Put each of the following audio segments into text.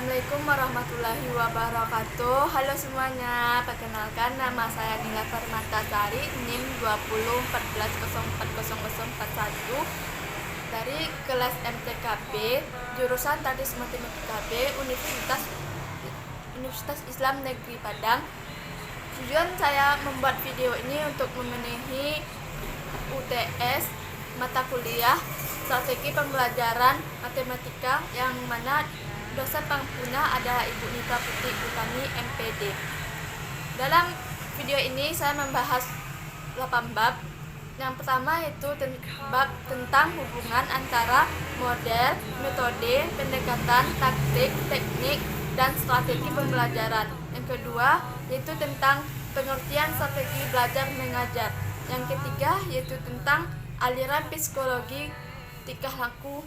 Assalamualaikum warahmatullahi wabarakatuh. Halo semuanya, perkenalkan nama saya Nila Permatasari, NIM 2014040041 dari kelas MTKB, jurusan Teknik Matematika B, Universitas Islam Negeri Padang. Tujuan saya membuat video ini untuk memenuhi UTS mata kuliah strategi pembelajaran matematika yang mana dosen pengguna adalah Ibu Nita Putri Utami MPD. Dalam video ini saya membahas 8 bab. Yang pertama yaitu bab tentang hubungan antara model, metode, pendekatan, taktik, teknik, dan strategi pembelajaran. Yang kedua yaitu tentang pengertian strategi belajar mengajar. Yang ketiga yaitu tentang aliran psikologi tingkah laku.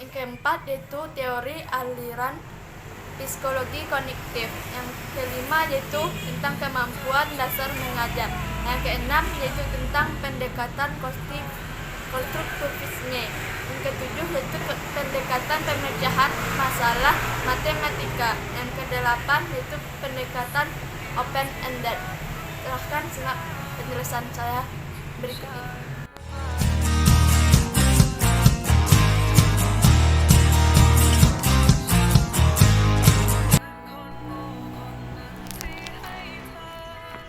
Yang keempat yaitu teori aliran psikologi kognitif. Yang kelima yaitu tentang kemampuan dasar mengajar. Yang keenam yaitu tentang pendekatan konstruktivisme. Yang ketujuh yaitu pendekatan pemecahan masalah matematika. Yang kedelapan yaitu pendekatan open-ended. Silahkan simak penjelasan saya berikut ini.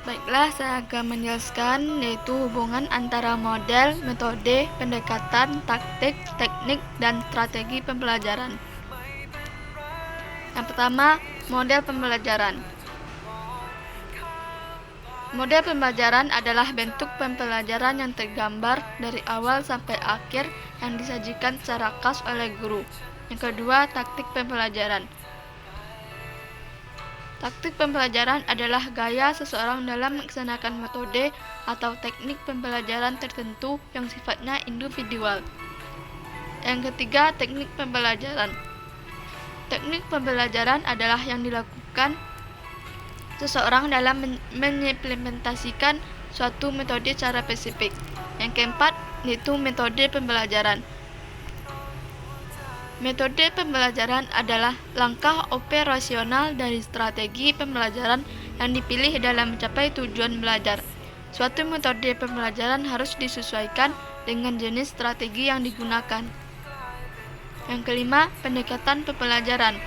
Baiklah, saya akan menjelaskan yaitu hubungan antara model, metode, pendekatan, taktik, teknik, dan strategi pembelajaran. Yang pertama, model pembelajaran. Model pembelajaran adalah bentuk pembelajaran yang tergambar dari awal sampai akhir yang disajikan secara khas oleh guru. Yang kedua, taktik pembelajaran. Taktik pembelajaran adalah gaya seseorang dalam melaksanakan metode atau teknik pembelajaran tertentu yang sifatnya individual. Yang ketiga, teknik pembelajaran. Teknik pembelajaran adalah yang dilakukan seseorang dalam mengimplementasikan suatu metode secara spesifik. Yang keempat, yaitu metode pembelajaran. Metode pembelajaran adalah langkah operasional dari strategi pembelajaran yang dipilih dalam mencapai tujuan belajar. Suatu metode pembelajaran harus disesuaikan dengan jenis strategi yang digunakan. Yang kelima, pendekatan pembelajaran.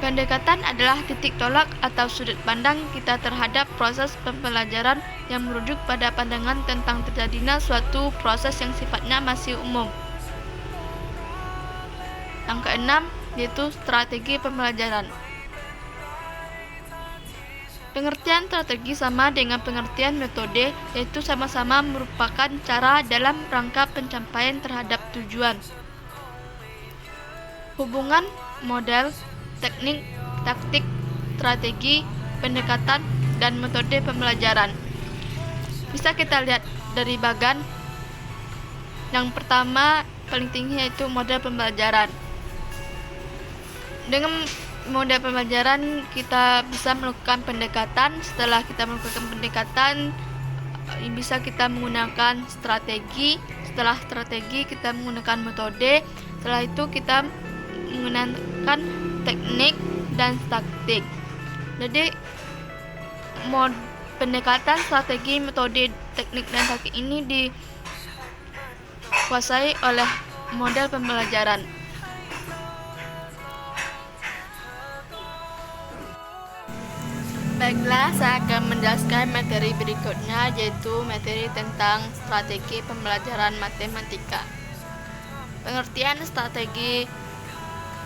Pendekatan adalah titik tolak atau sudut pandang kita terhadap proses pembelajaran yang merujuk pada pandangan tentang terjadinya suatu proses yang sifatnya masih umum. Yang keenam yaitu strategi pembelajaran. Pengertian strategi sama dengan pengertian metode, yaitu sama-sama merupakan cara dalam rangka pencapaian terhadap tujuan. Hubungan model, teknik, taktik, strategi, pendekatan, dan metode pembelajaran bisa kita lihat dari bagan. Yang pertama paling tinggi yaitu model pembelajaran. Dengan model pembelajaran kita bisa melakukan pendekatan. Setelah kita melakukan pendekatan, bisa kita menggunakan strategi. Setelah strategi kita menggunakan metode. Setelah itu kita menggunakan teknik dan taktik. Jadi pendekatan, strategi, metode, teknik, dan taktik ini dikuasai oleh model pembelajaran. Baiklah, saya akan menjelaskan materi berikutnya, yaitu materi tentang strategi pembelajaran matematika. Pengertian strategi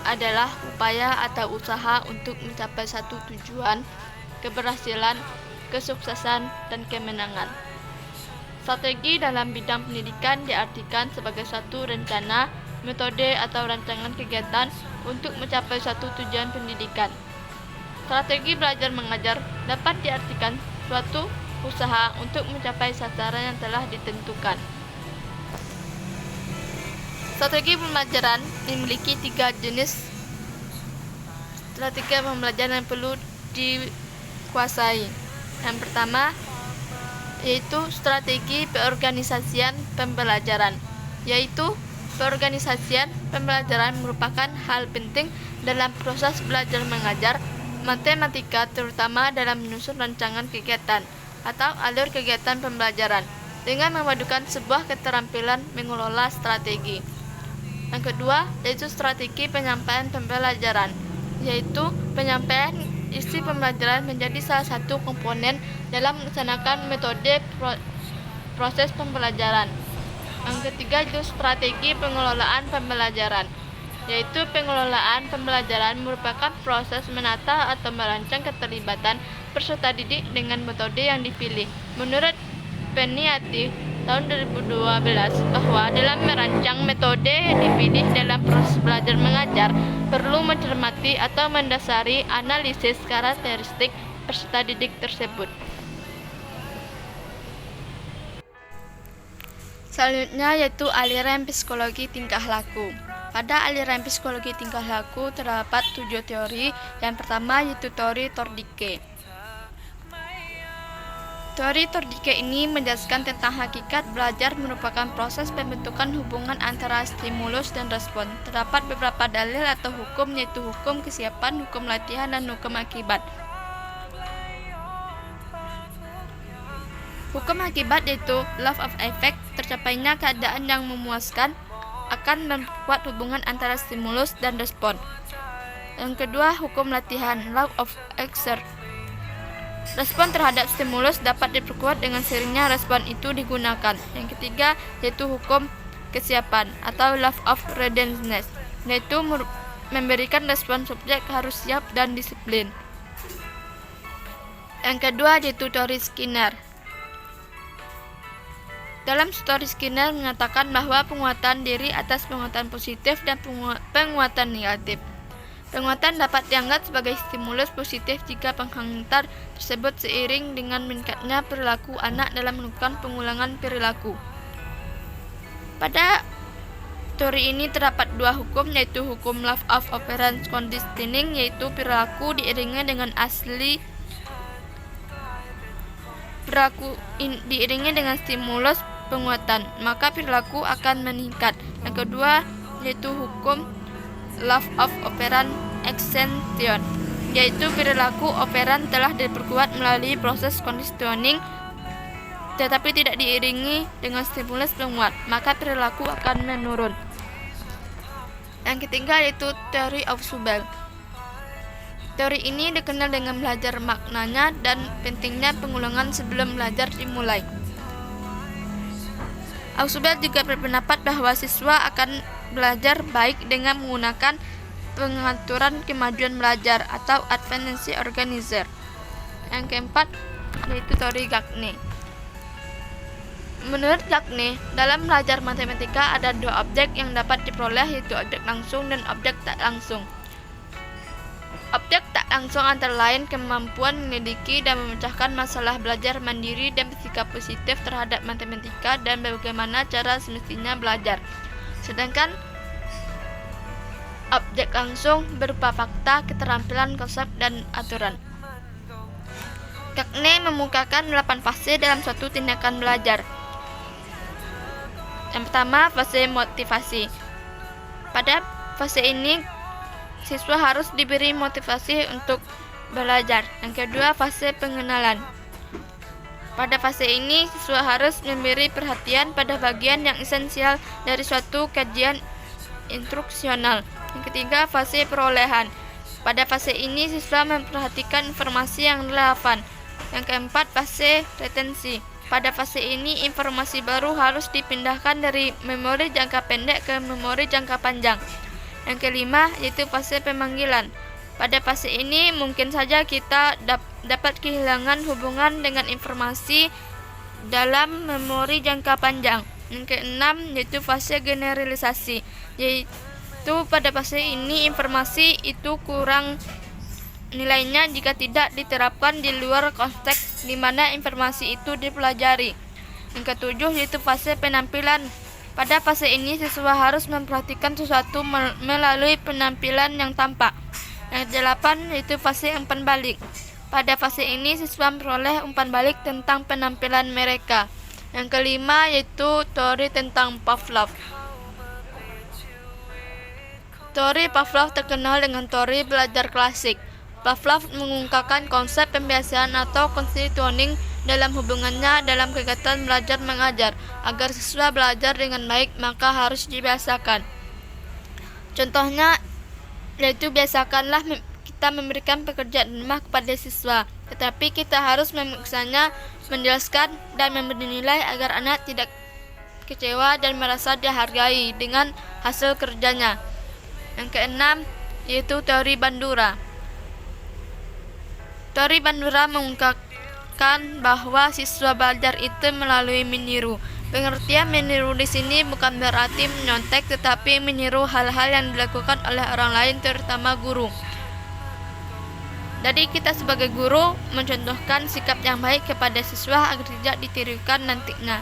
adalah upaya atau usaha untuk mencapai satu tujuan, keberhasilan, kesuksesan, dan kemenangan. Strategi dalam bidang pendidikan diartikan sebagai suatu rencana, metode, atau rancangan kegiatan untuk mencapai suatu tujuan pendidikan. Strategi belajar mengajar dapat diartikan suatu usaha untuk mencapai sasaran yang telah ditentukan. Strategi pembelajaran memiliki 3 jenis strategi pembelajaran yang perlu dikuasai. Yang pertama yaitu strategi peorganisasian pembelajaran, yaitu peorganisasian pembelajaran merupakan hal penting dalam proses belajar mengajar matematika, terutama dalam menyusun rancangan kegiatan atau alur kegiatan pembelajaran dengan memadukan sebuah keterampilan mengelola strategi. Yang kedua, yaitu strategi penyampaian pembelajaran, yaitu penyampaian isi pembelajaran menjadi salah satu komponen dalam melaksanakan metode proses pembelajaran. Yang ketiga, yaitu strategi pengelolaan pembelajaran, yaitu pengelolaan pembelajaran merupakan proses menata atau merancang keterlibatan peserta didik dengan metode yang dipilih. Menurut Peniati tahun 2012 bahwa dalam merancang metode dipilih dalam proses belajar mengajar perlu mencermati atau mendasari analisis karakteristik peserta didik tersebut. Selanjutnya yaitu aliran psikologi tingkah laku. Pada aliran psikologi tingkah laku terdapat 7 teori. Yang pertama yaitu teori Thorndike. Teori Thorndike ini menjelaskan tentang hakikat belajar merupakan proses pembentukan hubungan antara stimulus dan respon. Terdapat beberapa dalil atau hukum, yaitu hukum kesiapan, hukum latihan, dan hukum akibat. Hukum akibat yaitu law of effect, tercapainya keadaan yang memuaskan akan memperkuat hubungan antara stimulus dan respon. Yang kedua, hukum latihan, law of exertion. Respon terhadap stimulus dapat diperkuat dengan seringnya respon itu digunakan. Yang ketiga, yaitu hukum kesiapan atau law of readiness, yaitu memberikan respon subjek harus siap dan disiplin. Yang kedua, yaitu teori Skinner. Dalam teori Skinner mengatakan bahwa penguatan diri atas penguatan positif dan penguatan negatif. Penguatan dapat dianggap sebagai stimulus positif jika penghantar tersebut seiring dengan meningkatnya perilaku anak dalam melakukan pengulangan perilaku. Pada teori ini terdapat 2 hukum, yaitu hukum law of operant conditioning, yaitu perilaku diiringi dengan stimulus penguatan, maka perilaku akan meningkat. Yang kedua, yaitu hukum law of operant extension, yaitu perilaku operan telah diperkuat melalui proses conditioning tetapi tidak diiringi dengan stimulus penguat, maka perilaku akan menurun. Yang ketiga yaitu teori Ausubel. Teori ini dikenal dengan belajar maknanya dan pentingnya pengulangan sebelum belajar dimulai. Ausubel juga berpendapat bahwa siswa akan belajar baik dengan menggunakan pengaturan kemajuan belajar atau advanced organizer. Yang keempat yaitu teori Gagne. Menurut Gagne, dalam belajar matematika ada 2 objek yang dapat diperoleh, yaitu objek langsung dan objek tak langsung. Objek tak langsung antara lain kemampuan menyelidiki dan memecahkan masalah, belajar mandiri dan bersikap positif terhadap matematika, dan bagaimana cara semestinya belajar. Sedangkan objek langsung berupa fakta, keterampilan, konsep, dan aturan. Gagne memukakan 8 fase dalam suatu tindakan belajar. Yang pertama, fase motivasi. Pada fase ini, siswa harus diberi motivasi untuk belajar. Yang kedua, fase pengenalan. Pada fase ini, siswa harus memberi perhatian pada bagian yang esensial dari suatu kajian instruksional. Yang ketiga, fase perolehan. Pada fase ini, siswa memperhatikan informasi yang relevan. Yang keempat, fase retensi. Pada fase ini, informasi baru harus dipindahkan dari memori jangka pendek ke memori jangka panjang. Yang kelima, yaitu fase pemanggilan. Pada fase ini, mungkin saja kita dapat kehilangan hubungan dengan informasi dalam memori jangka panjang. Yang keenam, yaitu fase generalisasi, yaitu pada fase ini informasi itu kurang nilainya jika tidak diterapkan di luar konteks di mana informasi itu dipelajari. Yang ketujuh, yaitu fase penampilan. Pada fase ini siswa harus memperhatikan sesuatu melalui penampilan yang tampak. Yang delapan, yaitu fase umpan balik. Pada fase ini siswa memperoleh umpan balik tentang penampilan mereka. Yang kelima, yaitu teori tentang Pavlov. Teori Pavlov terkenal dengan teori belajar klasik. Pavlov mengungkapkan konsep pembiasaan atau conditioning dalam hubungannya dalam kegiatan belajar mengajar. Agar siswa belajar dengan baik, maka harus dibiasakan. Contohnya yaitu biasakanlah kita memberikan pekerjaan rumah kepada siswa, tetapi kita harus memaksanya, menjelaskan dan memberi nilai agar anak tidak kecewa dan merasa dihargai dengan hasil kerjanya. Yang keenam yaitu teori Bandura. Teori Bandura mengungkapkan bahwa siswa belajar itu melalui meniru. Pengertian meniru di sini bukan berarti menyontek, tetapi meniru hal-hal yang dilakukan oleh orang lain, terutama guru. Jadi kita sebagai guru mencontohkan sikap yang baik kepada siswa agar tidak ditirukan nantinya.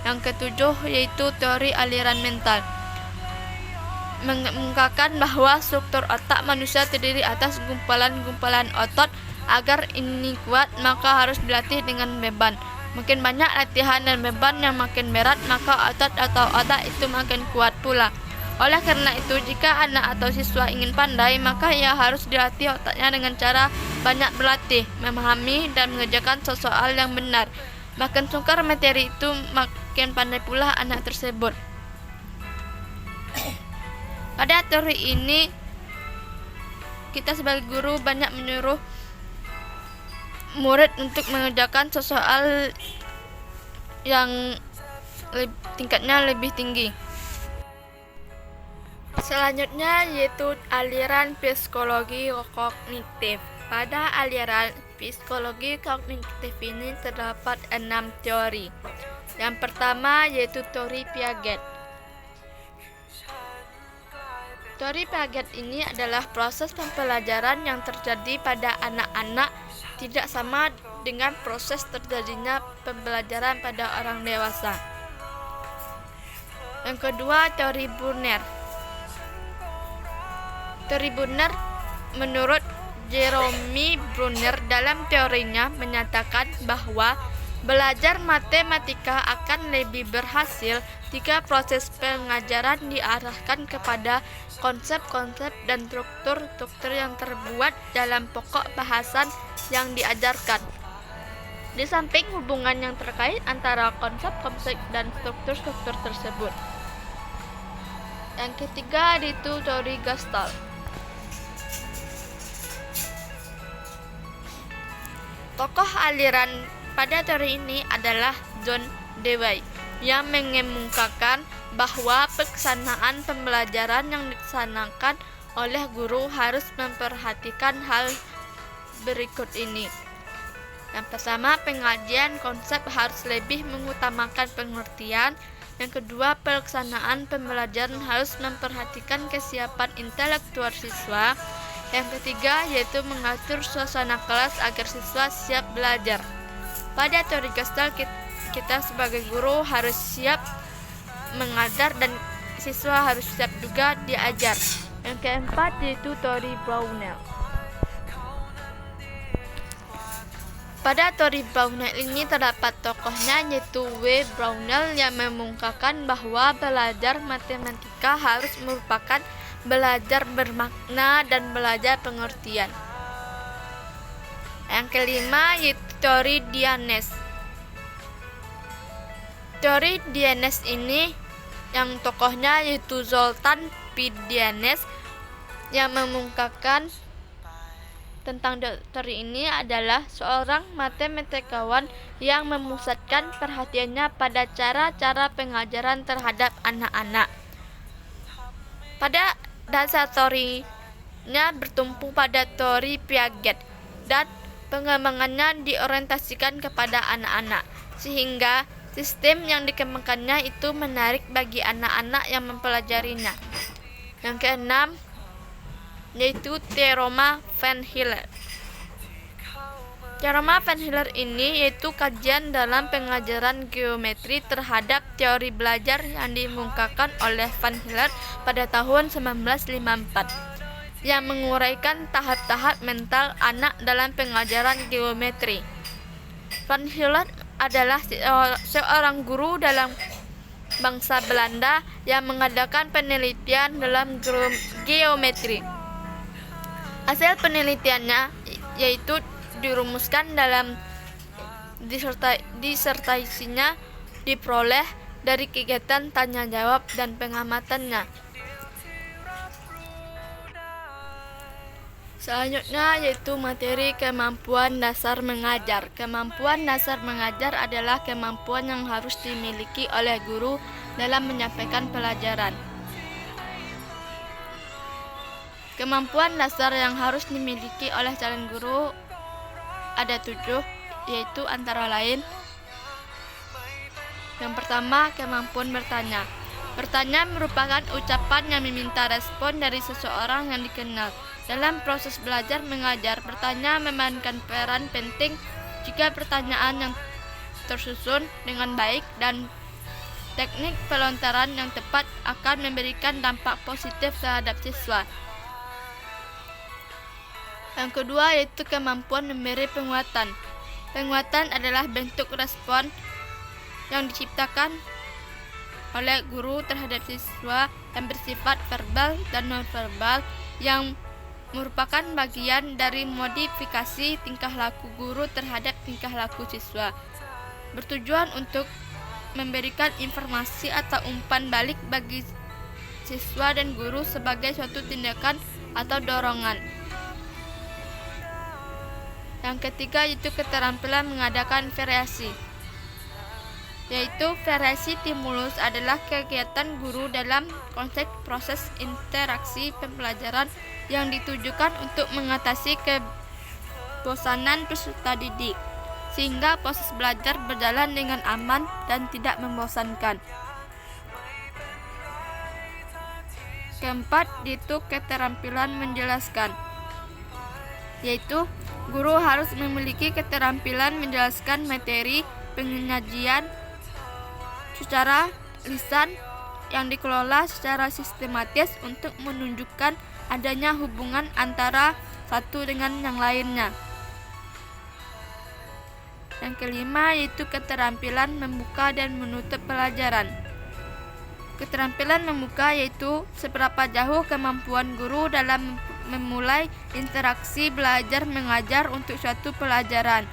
Yang ketujuh yaitu teori aliran mental. Mengungkapkan bahwa struktur otak manusia terdiri atas gumpalan-gumpalan otot. Agar ini kuat, maka harus dilatih dengan beban. Makin banyak latihan dan beban yang makin berat, maka otot atau otak itu makin kuat pula. Oleh karena itu, jika anak atau siswa ingin pandai, maka ia harus dilatih otaknya dengan cara banyak berlatih, memahami dan mengerjakan soal yang benar. Makin sukar materi itu, makin pandai pula anak tersebut. Pada teori ini, kita sebagai guru banyak menyuruh murid untuk mengerjakan soal yang tingkatnya lebih tinggi. Selanjutnya yaitu aliran psikologi kognitif. Pada aliran psikologi kognitif ini terdapat 6 teori. Yang pertama yaitu teori Piaget. Teori Piaget ini adalah proses pembelajaran yang terjadi pada anak-anak tidak sama dengan proses terjadinya pembelajaran pada orang dewasa. Yang kedua, teori Brunner. Teori Brunner menurut Jerome Brunner dalam teorinya menyatakan bahwa belajar matematika akan lebih berhasil jika proses pengajaran diarahkan kepada konsep-konsep dan struktur-struktur yang terbuat dalam pokok bahasan yang diajarkan. Di samping hubungan yang terkait antara konsep-konsep dan struktur-struktur tersebut. Yang ketiga yaitu teori Gestalt. Tokoh aliran pada teori ini adalah John Dewey yang mengemukakan bahwa pelaksanaan pembelajaran yang dilaksanakan oleh guru harus memperhatikan hal berikut ini. Yang pertama, pengajian konsep harus lebih mengutamakan pengertian. Yang kedua, pelaksanaan pembelajaran harus memperhatikan kesiapan intelektual siswa. Yang ketiga, yaitu mengatur suasana kelas agar siswa siap belajar. Pada teori Gestalt, kita sebagai guru harus siap mengajar dan siswa harus siap juga diajar. Yang keempat yaitu teori Brownell. Pada teori Brownell ini terdapat tokohnya yaitu W. Brownell yang mengungkapkan bahwa belajar matematika harus merupakan belajar bermakna dan belajar pengertian. Yang kelima yaitu teori Dianes. Teori Dianes ini yang tokohnya yaitu Zoltan P. Dianes yang mengungkapkan tentang teori ini adalah seorang matematikawan yang memusatkan perhatiannya pada cara-cara pengajaran terhadap anak-anak. Pada dasar teorinya bertumpu pada teori Piaget dan pengembangannya diorientasikan kepada anak-anak, sehingga sistem yang dikembangkannya itu menarik bagi anak-anak yang mempelajarinya. Yang keenam yaitu Teorema Van Hiller. Teorema Van Hiller ini yaitu kajian dalam pengajaran geometri terhadap teori belajar yang dimungkinkan oleh Van Hiller pada tahun 1954 yang menguraikan tahap-tahap mental anak dalam pengajaran geometri. Van Hiller adalah seorang guru dalam bangsa Belanda yang mengadakan penelitian dalam geometri. Hasil penelitiannya yaitu dirumuskan dalam disertasinya diperoleh dari kegiatan tanya jawab dan pengamatannya. Selanjutnya yaitu materi kemampuan dasar mengajar. Kemampuan dasar mengajar adalah kemampuan yang harus dimiliki oleh guru dalam menyampaikan pelajaran. Kemampuan dasar yang harus dimiliki oleh calon guru ada 7, yaitu antara lain: yang pertama, kemampuan bertanya. Bertanya merupakan ucapan yang meminta respon dari seseorang yang dikenal. Dalam proses belajar mengajar, bertanya memainkan peran penting jika pertanyaan yang tersusun dengan baik dan teknik pelontaran yang tepat akan memberikan dampak positif terhadap siswa. Yang kedua yaitu kemampuan memberi penguatan. Penguatan adalah bentuk respon yang diciptakan oleh guru terhadap siswa yang bersifat verbal dan non-verbal, yang merupakan bagian dari modifikasi tingkah laku guru terhadap tingkah laku siswa, bertujuan untuk memberikan informasi atau umpan balik bagi siswa dan guru sebagai suatu tindakan atau dorongan. Yang ketiga yaitu keterampilan mengadakan variasi. Yaitu variasi stimulus adalah kegiatan guru dalam konteks proses interaksi pembelajaran yang ditujukan untuk mengatasi kebosanan peserta didik, sehingga proses belajar berjalan dengan aman dan tidak membosankan. Keempat yaitu keterampilan menjelaskan. Yaitu guru harus memiliki keterampilan menjelaskan materi penyajian secara lisan yang dikelola secara sistematis untuk menunjukkan adanya hubungan antara satu dengan yang lainnya. Yang kelima yaitu keterampilan membuka dan menutup pelajaran. Keterampilan membuka yaitu seberapa jauh kemampuan guru dalam memulai interaksi belajar mengajar untuk suatu pelajaran.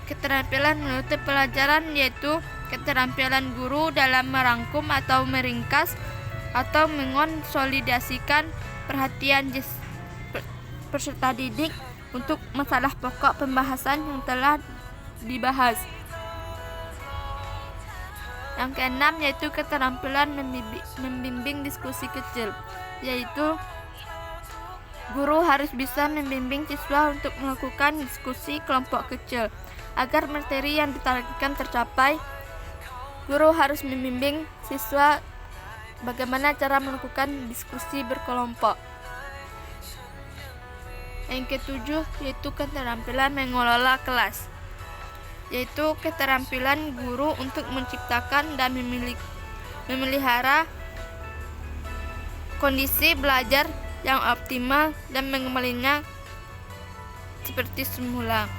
Keterampilan menutup pelajaran yaitu keterampilan guru dalam merangkum atau meringkas atau mengonsolidasikan perhatian peserta didik untuk masalah pokok pembahasan yang telah dibahas. Yang keenam yaitu keterampilan membimbing diskusi kecil, yaitu guru harus bisa membimbing siswa untuk melakukan diskusi kelompok kecil. Agar materi yang ditargetkan tercapai, guru harus membimbing siswa bagaimana cara melakukan diskusi berkelompok. Yang ketujuh yaitu keterampilan mengelola kelas, yaitu keterampilan guru untuk menciptakan dan memelihara kondisi belajar yang optimal dan mengembalinya seperti semula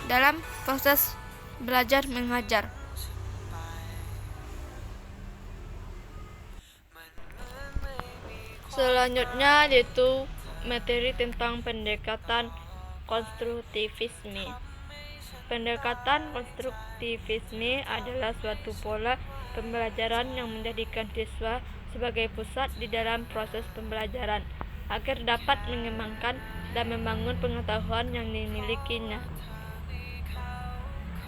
dalam proses belajar mengajar. Selanjutnya yaitu materi tentang pendekatan konstruktivisme. Pendekatan konstruktivisme adalah suatu pola pembelajaran yang menjadikan siswa sebagai pusat di dalam proses pembelajaran agar dapat mengembangkan dan membangun pengetahuan yang dimilikinya.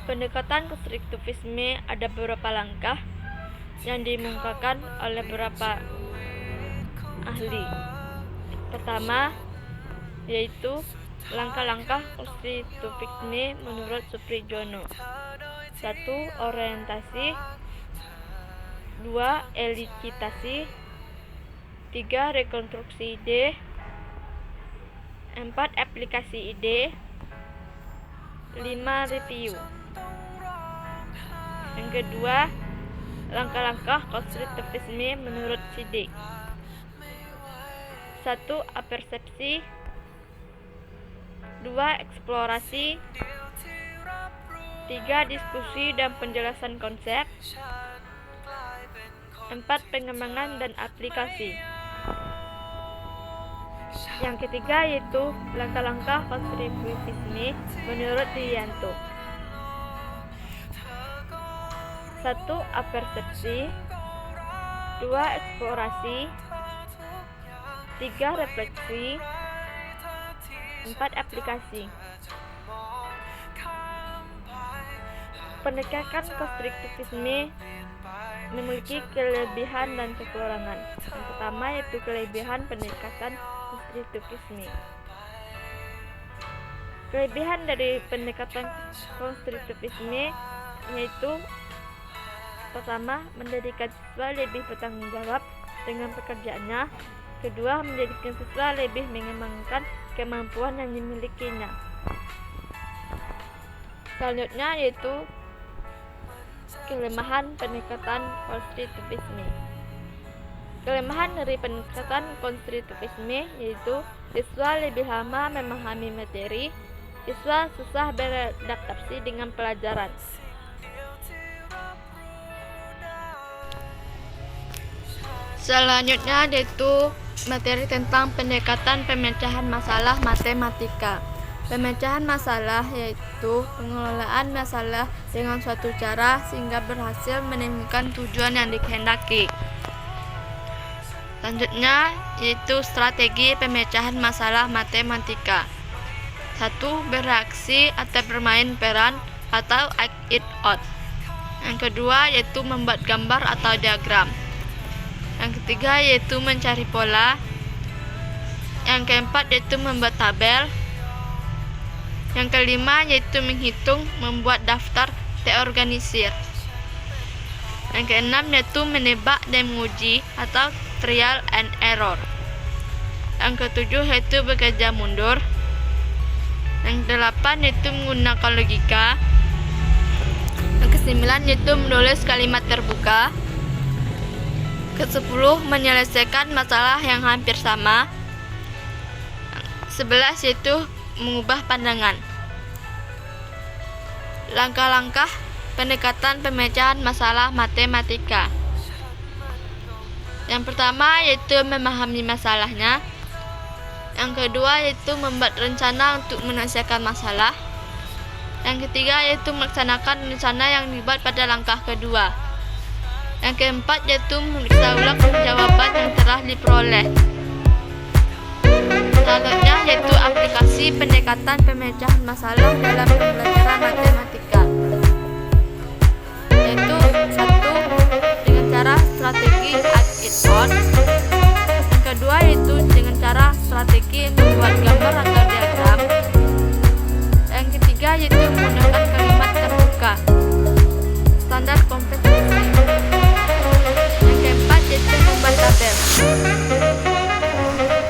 Pendekatan konstruktivisme ada beberapa langkah yang dikemukakan oleh beberapa ahli. Pertama yaitu langkah-langkah konstruktivisme menurut Suprijono. 1. Orientasi. 2. Elicitasi. 3. Rekonstruksi ide. 4. Aplikasi ide. 5. Review. Yang kedua, langkah-langkah konstruktivisme menurut Sidik. 1. Apersepsi. 2. Eksplorasi. 3. Diskusi dan penjelasan konsep. 4. Pengembangan dan aplikasi. Yang ketiga yaitu langkah-langkah konstruktivisme menurut Rianto. 1. Apersepsi. 2. Eksplorasi. 3. Refleksi. 4. Aplikasi. Pendekatan konstruktivisme memiliki kelebihan dan kekurangan. Yang pertama yaitu kelebihan pendekatan konstruktivisme. Kelebihan dari pendekatan konstruktivisme yaitu pertama, menjadikan siswa lebih bertanggung jawab dengan pekerjaannya. Kedua, menjadikan siswa lebih mengembangkan kemampuan yang dimilikinya. Selanjutnya yaitu kelemahan pendekatan konstruktivisme. Kelemahan dari pendekatan konstruktivisme yaitu siswa lebih lama memahami materi, siswa susah beradaptasi dengan pelajaran. Selanjutnya yaitu materi tentang pendekatan pemecahan masalah matematika. Pemecahan masalah yaitu pengelolaan masalah dengan suatu cara sehingga berhasil menemukan tujuan yang dikehendaki. Selanjutnya yaitu strategi pemecahan masalah matematika. 1. Bereaksi atau bermain peran atau act it out. Yang kedua yaitu membuat gambar atau diagram. Yang ketiga yaitu mencari pola. Yang keempat yaitu membuat tabel. Yang kelima yaitu menghitung, membuat daftar terorganisir. Yang keenam yaitu menebak dan menguji atau trial and error. Yang ketujuh yaitu bekerja mundur. Yang kedelapan yaitu menggunakan logika. Yang kesembilan yaitu menulis kalimat terbuka. Ke-10 menyelesaikan masalah yang hampir sama. 11 yaitu mengubah pandangan. Langkah-langkah pendekatan pemecahan masalah matematika. Yang pertama yaitu memahami masalahnya. Yang kedua yaitu membuat rencana untuk menyelesaikan masalah. Yang ketiga yaitu melaksanakan rencana yang dibuat pada langkah kedua. Yang keempat yaitu memeriksa ulang jawaban yang telah diperoleh. Selanjutnya yaitu aplikasi pendekatan pemecahan masalah dalam pembelajaran matematika. Yaitu 1. Dengan cara strategi act it out. Yang kedua yaitu dengan cara strategi membuat gambar atau diagram. Yang ketiga yaitu menggunakan kalimat terbuka. Standar kompetensi. Yang keempat yaitu membuat tabel.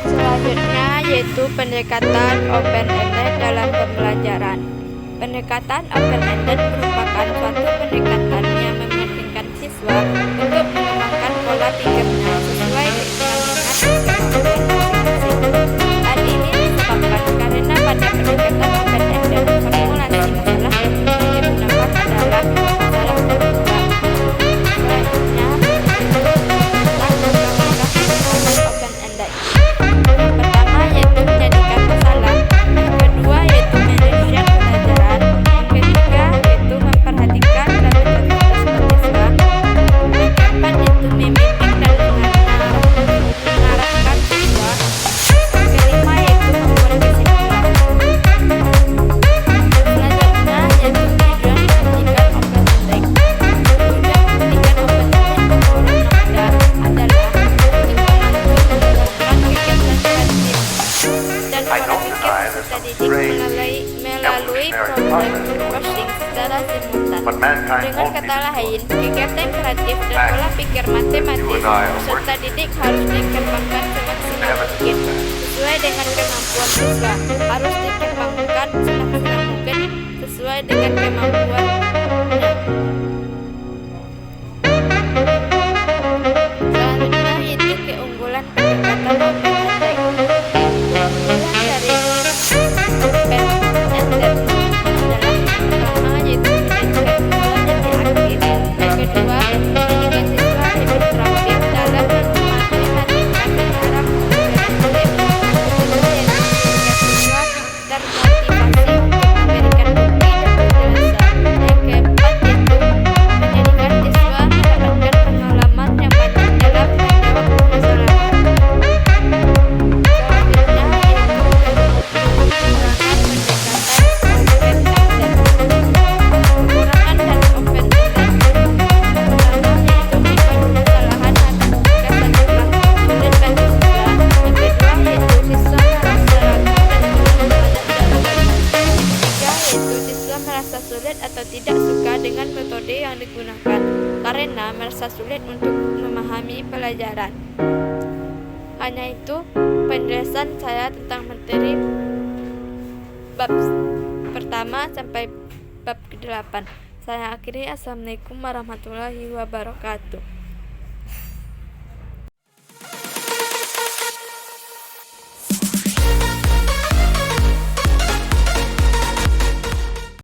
Selanjutnya yaitu pendekatan open-ended dalam pembelajaran. Pendekatan open-ended merupakan suatu pendekatan yang memungkinkan siswa untuk mengembangkan pola pikirnya sesuai dengan minat dan kemampuan masing-masing. Hal ini disebabkan karena pada pendekatan open-ended formulasi masalah yang digunakan adalah masalah terbuka. Selanjutnya langkah-langkah pendekatan open-ended. Pertama yaitu menjadikan masalah. Yang kedua yaitu manajemen pelajaran. Yang ketiga yaitu memperhatikan dan mencatat siswa. Yang keempat yaitu membimbing dan mengarahkan siswa. Yang kelima yaitu membuat kesimpulan. Selanjutnya yaitu tujuan pendidikan open-ended. Tujuan pendidikan open-ended adalah dan pola pikir peserta didik melalui problem solving secara simultan. Dengan kata lain, kegiatan kreatif dan pola pikir matematis peserta didik harus dikembangkan semaksimal mungkin sesuai dengan kemampuan siswa. Harus dikembangkan semaksimal mungkin sesuai dengan kemampuannya. Selanjutnya yaitu keunggulan pendekatan open-ended. Keunggulan dari open-ended adalah pertama yaitu atau tidak suka dengan metode yang digunakan karena merasa sulit untuk memahami pelajaran. Hanya itu penjelasan saya tentang materi bab pertama sampai bab ke-8. Saya akhiri. Assalamualaikum warahmatullahi wabarakatuh.